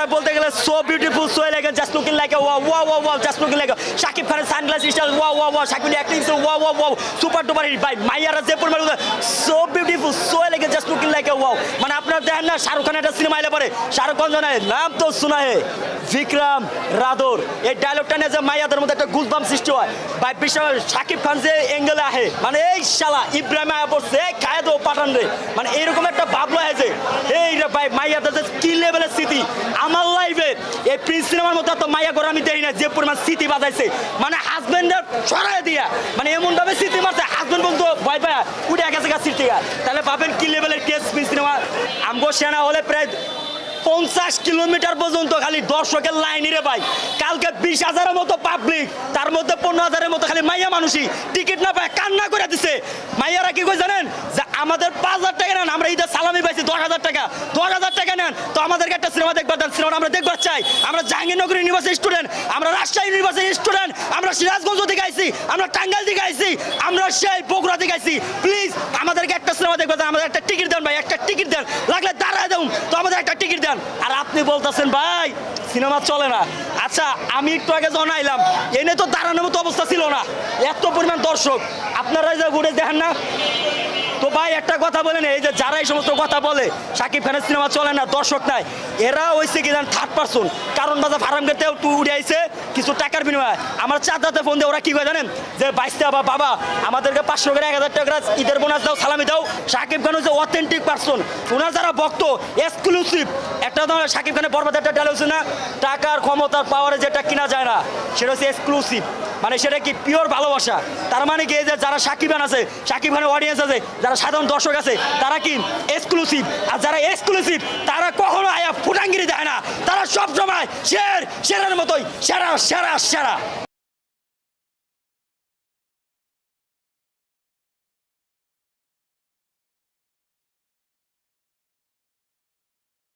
কথায় বলতে গেলে so beautiful, so elegant, just looking like wow wow wow wow, just looking like Shakib খানের sunglass style, wow wow wow, Shakib acting wow wow wow, super duper hit ভাই। মাইয়ারা যে পরিমাণ so beautiful, so elegant, just looking like wow. মানে আপনারা দেখেন না শাহরুখ খানের একটা সিনেমা এলে পরে শাহরুখ খান জানায় নাম তো শোনা হে বিক্রম রাদর, এই ডায়লগটা নিয়ে যে মাইয়াদের মধ্যে একটা গুজবাম সৃষ্টি হয় ভাই। বিশাল শাকিব খান যে অ্যাঙ্গেলে আহে, মানে এই শালা ইব্রাহিম আয়া পড়ছে খায় দো পাঠান রে, মানে এইরকম একটা ভাবলো আছে এই রে ভাই। মাইয়াদের যে কি লেভেলের স্মৃতি আমার লাইফে এই প্রিন্স সিনেমার মধ্যে তো মাইয়া করে আমি দেখি না, যে পরিমাণ স্মৃতি বাজাইছে মানে হাজবেন্ডের সরাই দিয়া, মানে এমন ভাবে স্মৃতি মারছে হাজবেন্ড বলতো ভয় পায় উঠে গেছে গা স্মৃতি। তাহলে ভাবেন কি লেভেলের কেস প্রিন্স সিনেমা। আমগো সেনা হলে প্রায় 50 কিলোমিটার পর্যন্ত খালি দর্শকের লাইন রে ভাই। কালকে 20,000-এর মতো পাবলিক, তার মধ্যে 15,000-এর মতো খালি মাইয়া মানুষই টিকিট না পায় কান্না করে দিছে। মাইয়ারা কি কই জানেন যে আমাদের 5,000 টাকা নেন, আমরা ঈদের সালামি পাইছি 10,000 টাকা, 10,000 টাকা নেন তো আমাদেরকে একটা সিনেমা দেখবার দেন, সিনেমাটা আমরা দেখবার চাই। আমরা জাহাঙ্গীরনগর ইউনিভার্সিটি স্টুডেন্ট, আমরা রাজশাহী ইউনিভার্সিটি স্টুডেন্ট, আমরা সিরাজগঞ্জ থেকে আইছি, আমরা টাঙ্গাইল থেকে আইছি, আমরা সেই বগুড়া থেকে আইছি। প্লিজ আমাদেরকে একটা সিনেমা দেখবার দেন, আমাদের একটা টিকিট দেন ভাই, একটা টিকিট দেন, লাগলে দাঁড়ায় দেন তো আমাদের একটা টিকিট দেন। আর আপনি বলতেছেন ভাই সিনেমা চলে না। আচ্ছা আমি একটু আগে জানাইলাম এনে তো দাঁড়ানোর মতো অবস্থা ছিল না, এত পরিমাণ দর্শক। আপনারা যে ঘুরে দেখেন না তো ভাই একটা কথা বলেন, এই যে যারা এই সমস্ত কথা বলে শাকিব খানের সিনেমা চলে না, দর্শক নাই, এরা হয়েছে কি জানেন থার্ড পার্সন। কারণ বাজার ফার্ম গেতে একটু উড়ে আইছে কিছু টাকার বিনিময়ে। আমার চাচাতে ফোন দিয়ে ওরা কি করে জানেন যে বাইসতে বাবা আমাদেরকে 500 করে 1,000 টাকা ঈদের বোনাস দাও, সালামি দাও। শাকিব খান হচ্ছে অথেন্টিক পার্সন, ওনার যারা ভক্ত এক্সক্লুসিভ। একটা ধরনের শাকিব খানের বরবাদ একটা ডায়লগ হচ্ছে না, টাকার ক্ষমতার পাওয়ারে যেটা কিনা যায় না সেটা হচ্ছে এক্সক্লুসিভ, মানে সেটা কি পিওর ভালোবাসা। তার মানে কি যে যারা শাকিবান আছে, শাকিব খানের অডিয়েন্স আছে, যারা সাধারণ দর্শক আছে তারা কি এক্সক্লুসিভ। আর যারা এক্সক্লুসিভ তারা কখনো আয়া ফুটাঙ্গিরি দেয় না, তারা সব সময় সেরার মতোই সেরা সেরা সেরা।